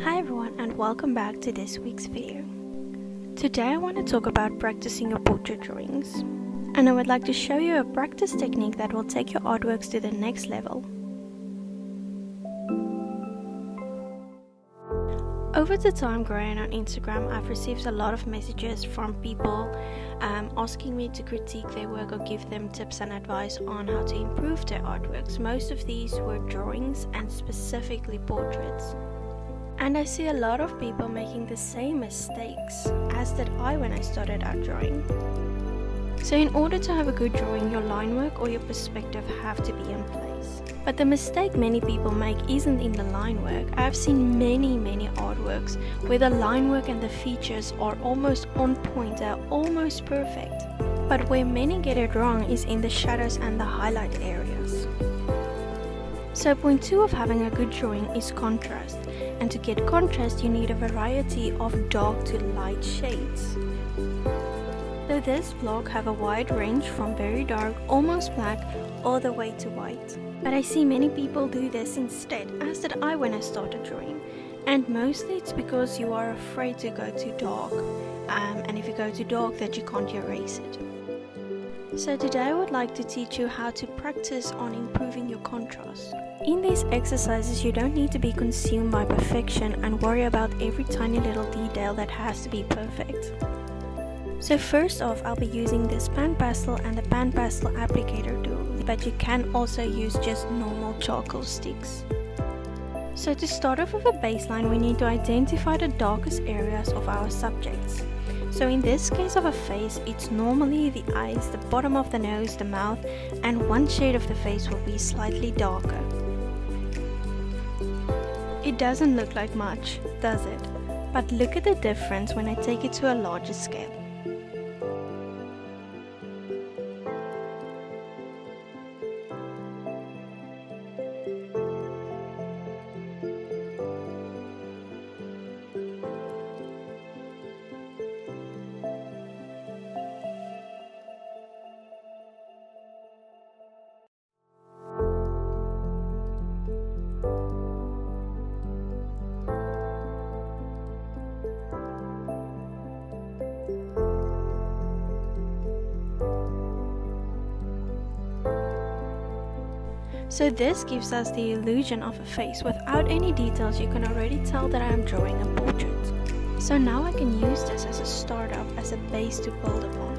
Hi everyone and welcome back to this week's video. Today I want to talk about practicing your portrait drawings, and I would like to show you a practice technique that will take your artworks to the next level. Over the time growing on Instagram, I've received a lot of messages from people asking me to critique their work or give them tips and advice on how to improve their artworks. Most of these were drawings and specifically portraits. And I see a lot of people making the same mistakes as did I when I started out drawing. So in order to have a good drawing, your line work or your perspective have to be in place. But the mistake many people make isn't in the line work. I've seen many artworks where the line work and the features are almost on point, they're almost perfect. But where many get it wrong is in the shadows and the highlight areas. So point 2 of having a good drawing is contrast. And to get contrast, you need a variety of dark to light shades. So this vlog have a wide range from very dark, almost black, all the way to white. But I see many people do this instead, as did I when I started drawing. And mostly it's because you are afraid to go too dark. And if you go too dark, that you can't erase it. So today I would like to teach you how to practice on improving your contrast. In these exercises, you don't need to be consumed by perfection and worry about every tiny little detail that has to be perfect. So first off, I'll be using this pan pastel and the pan pastel applicator tool, but you can also use just normal charcoal sticks. So to start off with a baseline, we need to identify the darkest areas of our subjects. So in this case of a face, it's normally the eyes, the bottom of the nose, the mouth, and one shade of the face will be slightly darker. It doesn't look like much, does it? But look at the difference when I take it to a larger scale. So this gives us the illusion of a face. Without any details, you can already tell that I am drawing a portrait. So now I can use this as a startup, as a base to build upon.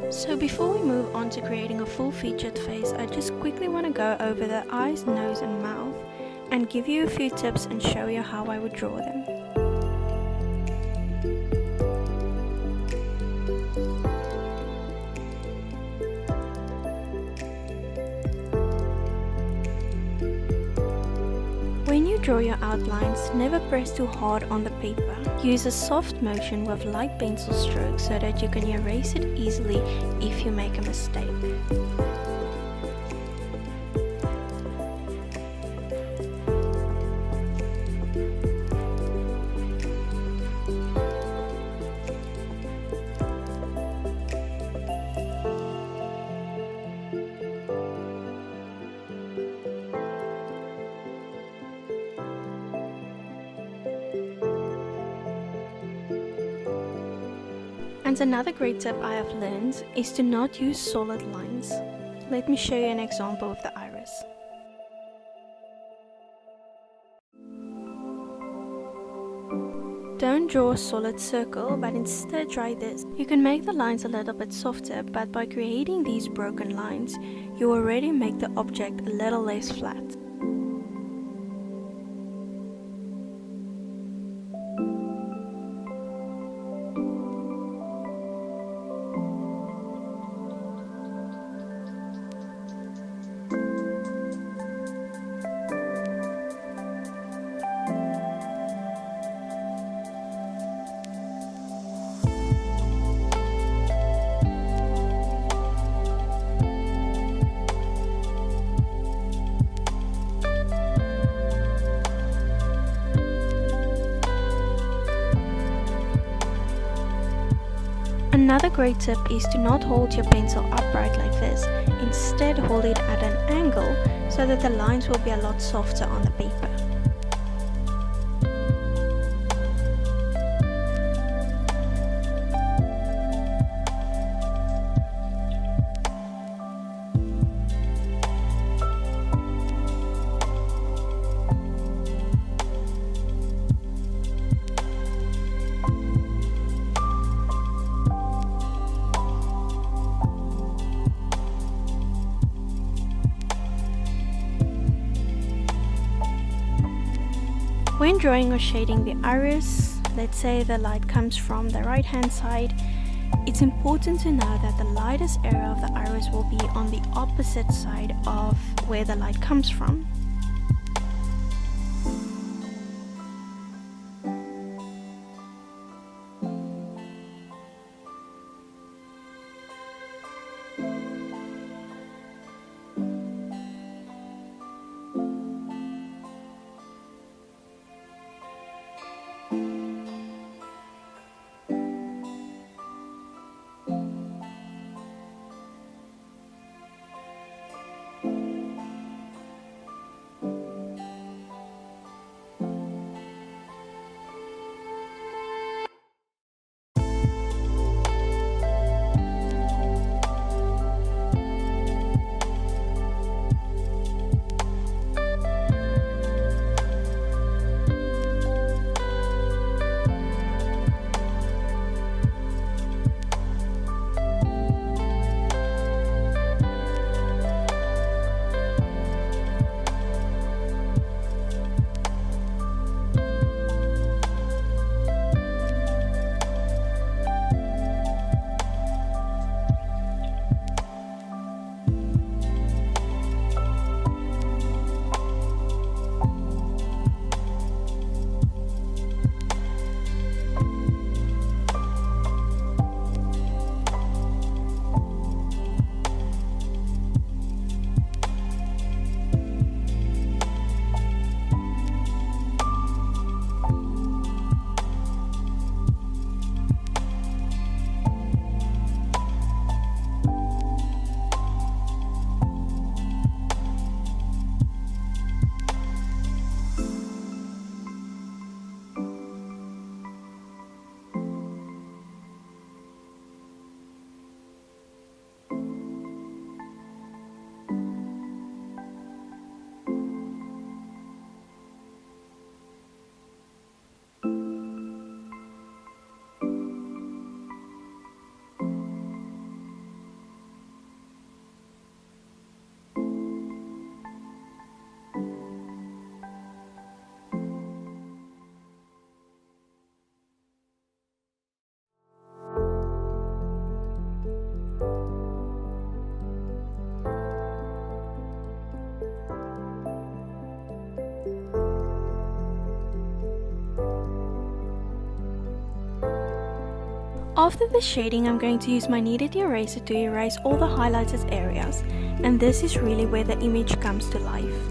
So before we move on to creating a full featured face, I just quickly want to go over the eyes, nose and mouth and give you a few tips and show you how I would draw them. When you draw your outlines, never press too hard on the paper. Use a soft motion with light pencil strokes so that you can erase it easily if you make a mistake. And another great tip I have learned is to not use solid lines. Let me show you an example of the iris. Don't draw a solid circle, but instead try this. You can make the lines a little bit softer, but by creating these broken lines, you already make the object a little less flat. Another great tip is to not hold your pencil upright like this. Instead, hold it at an angle so that the lines will be a lot softer on the paper. When drawing or shading the iris, let's say the light comes from the right hand side, it's important to know that the lightest area of the iris will be on the opposite side of where the light comes from. After the shading, I'm going to use my kneaded eraser to erase all the highlighted areas, and this is really where the image comes to life.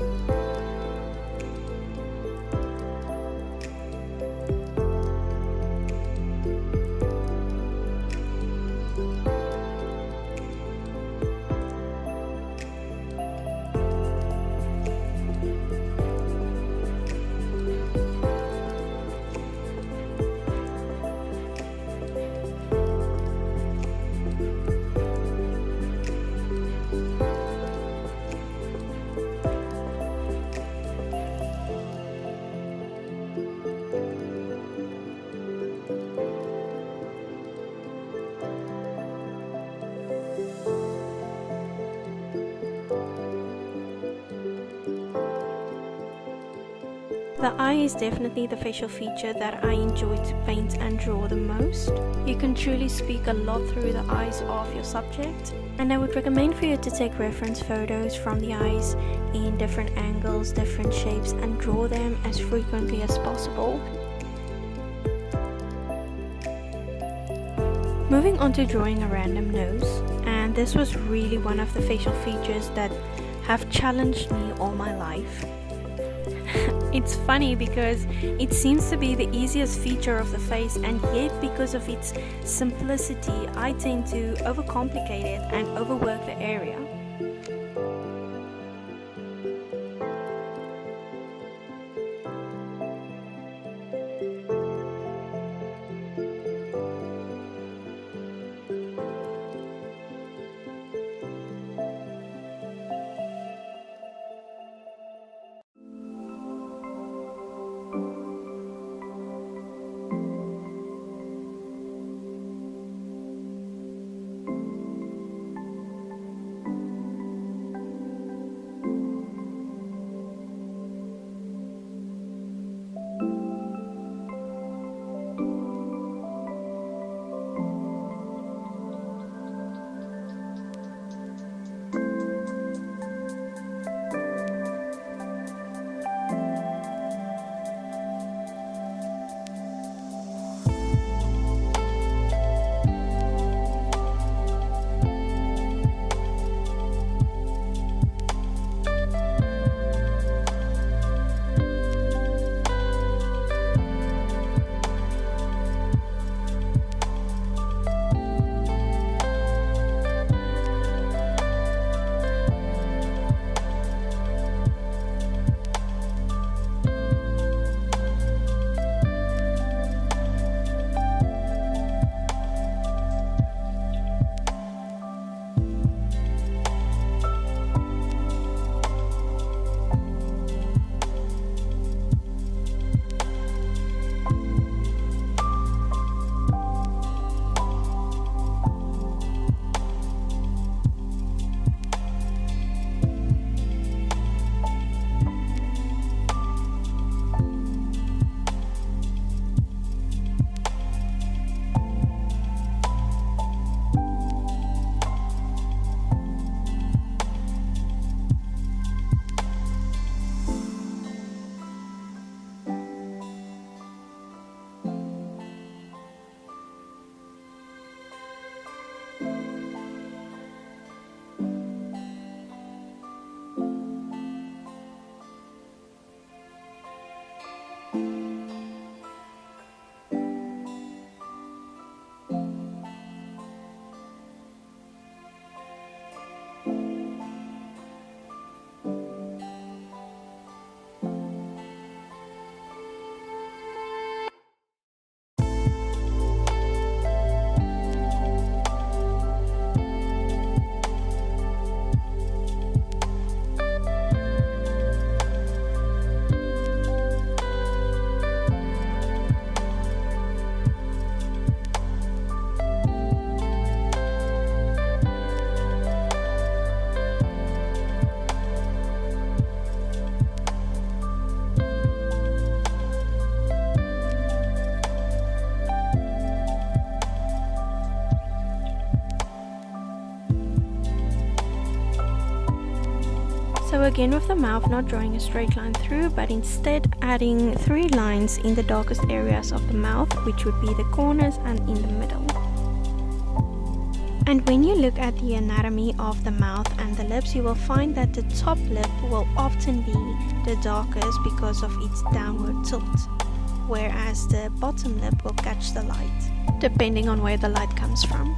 The eye is definitely the facial feature that I enjoy to paint and draw the most. You can truly speak a lot through the eyes of your subject, and I would recommend for you to take reference photos from the eyes in different angles, different shapes, and draw them as frequently as possible. Moving on to drawing a random nose, and this was really one of the facial features that have challenged me all my life. It's funny because it seems to be the easiest feature of the face, and yet because of its simplicity, I tend to overcomplicate it and overwork the area. So again, with the mouth, not drawing a straight line through, but instead adding 3 lines in the darkest areas of the mouth, which would be the corners and in the middle. And when you look at the anatomy of the mouth and the lips, you will find that the top lip will often be the darkest because of its downward tilt, whereas the bottom lip will catch the light, depending on where the light comes from.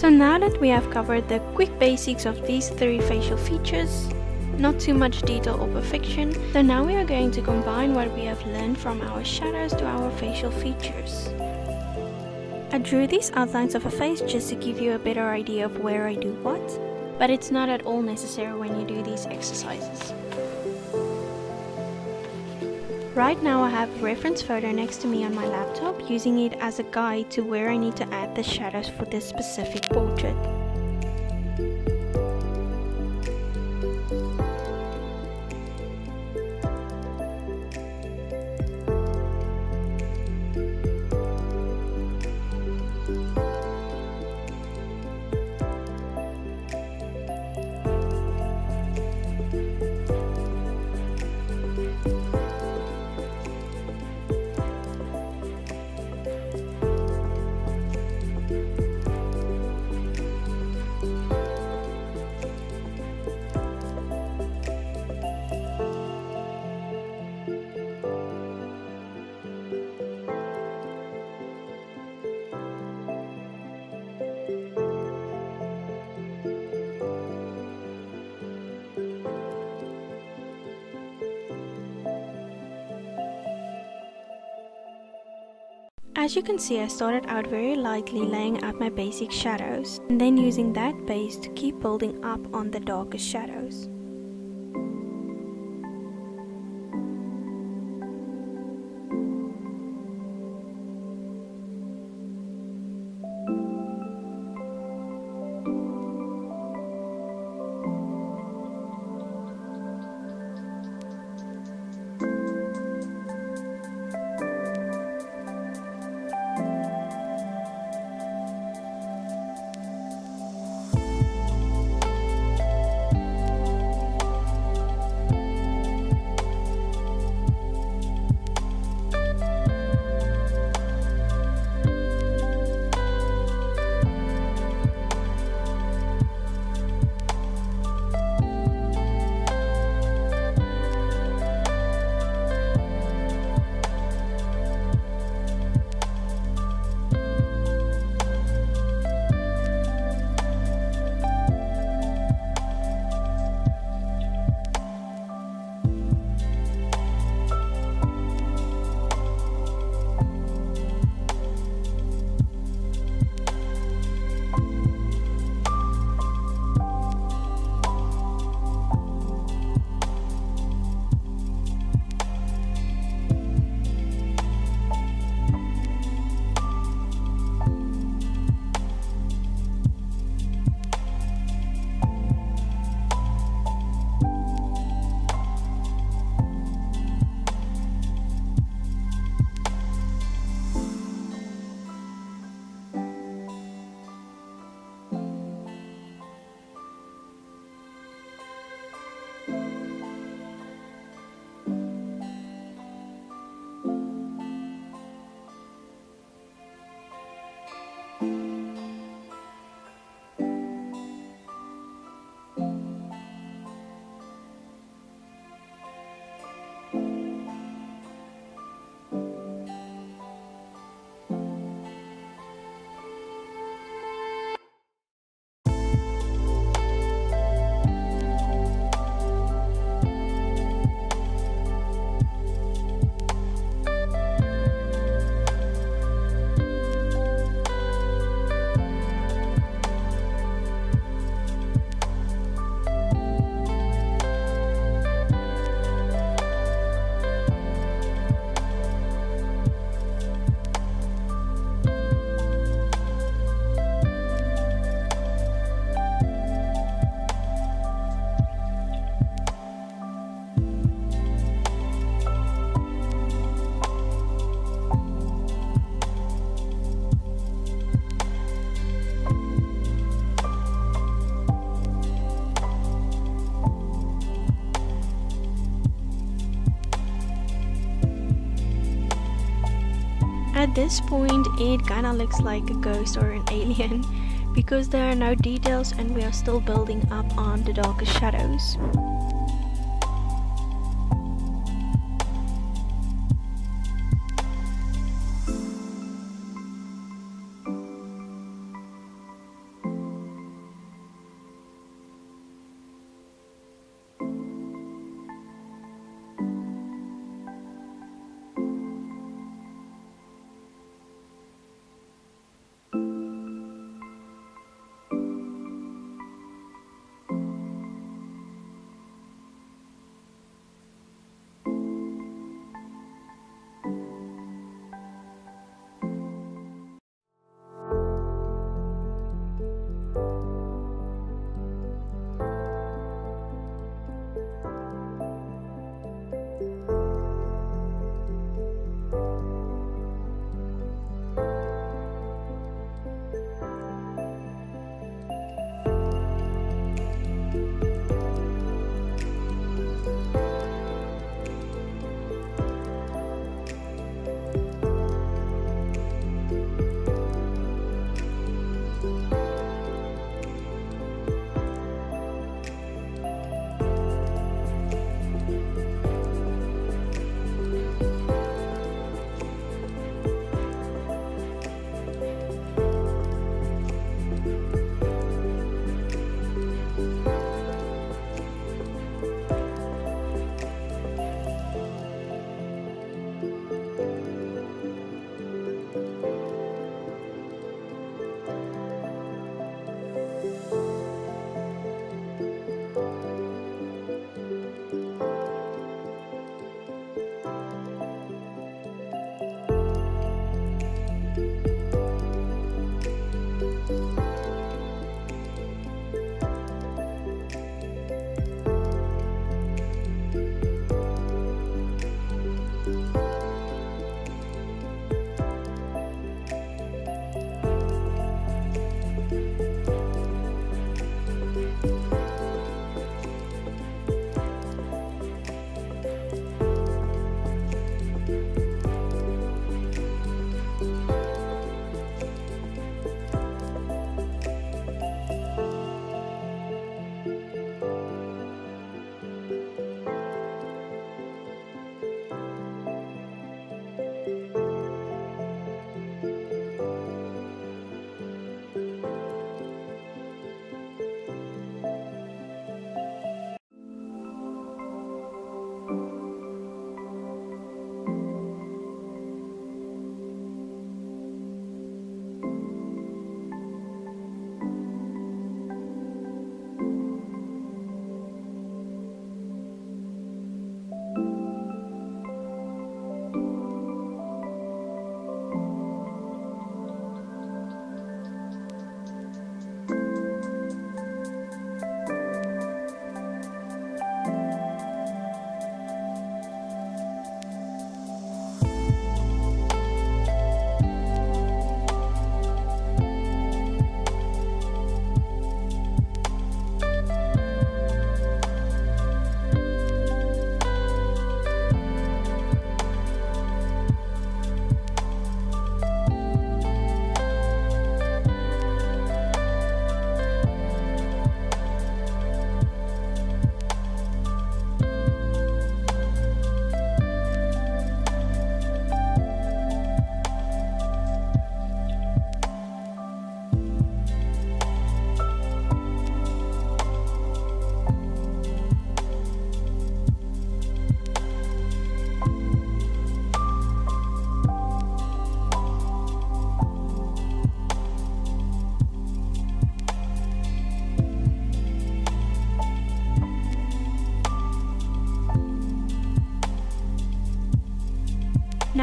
So now that we have covered the quick basics of these 3 facial features, not too much detail or perfection, so now we are going to combine what we have learned from our shadows to our facial features. I drew these outlines of a face just to give you a better idea of where I do what, but it's not at all necessary when you do these exercises. Right now I have a reference photo next to me on my laptop, using it as a guide to where I need to add the shadows for this specific portrait. As you can see, I started out very lightly laying out my basic shadows, and then using that base to keep building up on the darkest shadows. At this point, it kinda looks like a ghost or an alien because there are no details and we are still building up on the darkest shadows.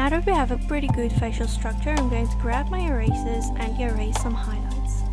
Now that we have a pretty good facial structure, I'm going to grab my erasers and erase some highlights.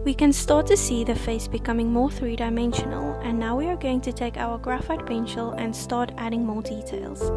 We can start to see the face becoming more three-dimensional, and now we are going to take our graphite pencil and start adding more details.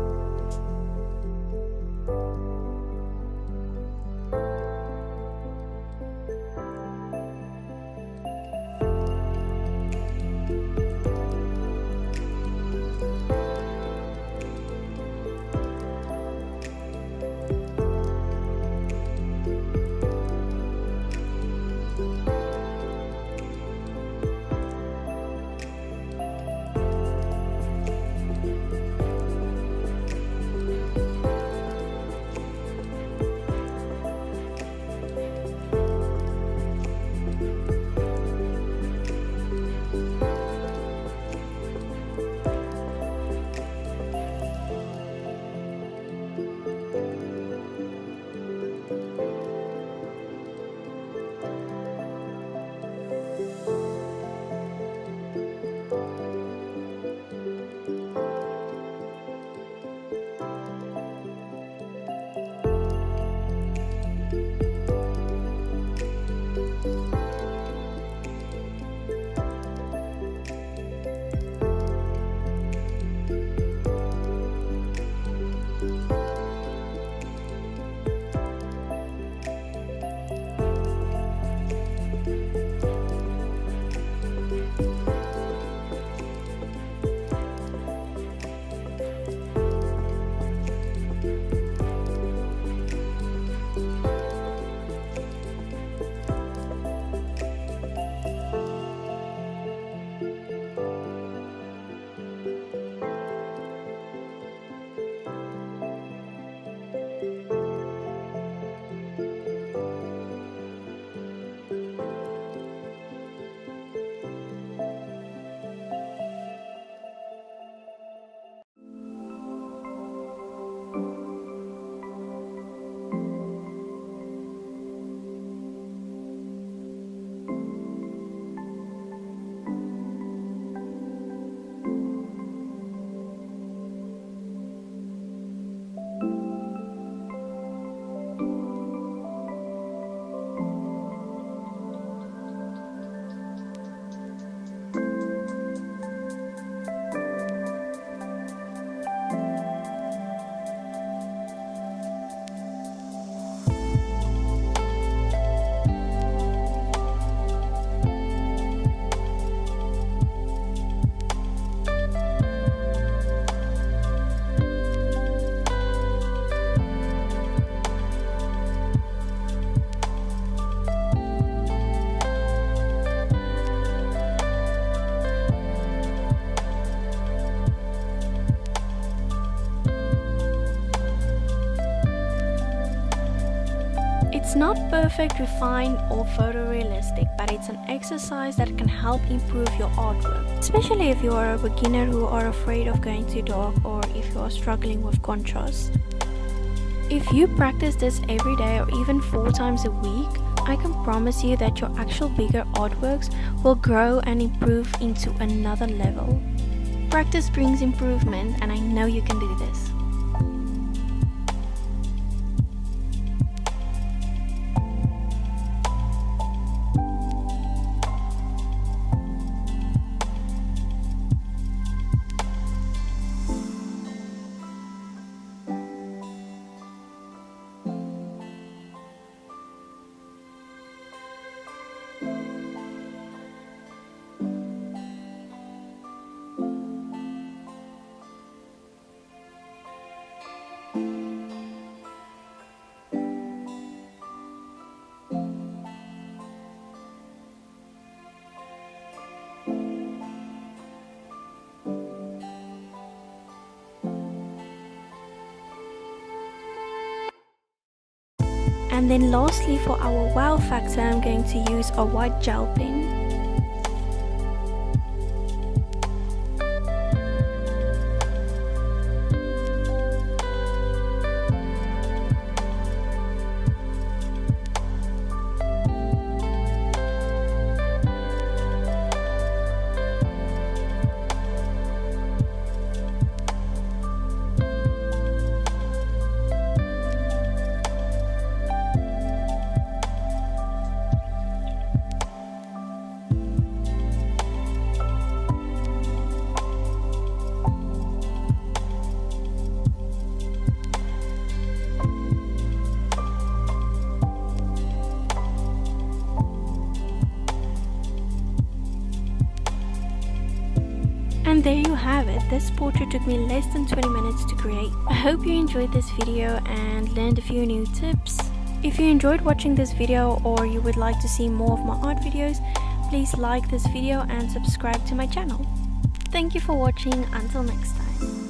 not perfect, refined or photorealistic, but it's an exercise that can help improve your artwork, especially if you are a beginner who are afraid of going too dark or if you are struggling with contrast. If you practice this every day or even 4 times a week, I can promise you that your actual bigger artworks will grow and improve into another level. Practice brings improvement, and I know you can do this. And then lastly, for our wow factor, I'm going to use a white gel pen. And there you have it. This portrait took me less than 20 minutes to create. I hope you enjoyed this video and learned a few new tips. If you enjoyed watching this video or you would like to see more of my art videos, please like this video and subscribe to my channel. Thank you for watching. Until next time.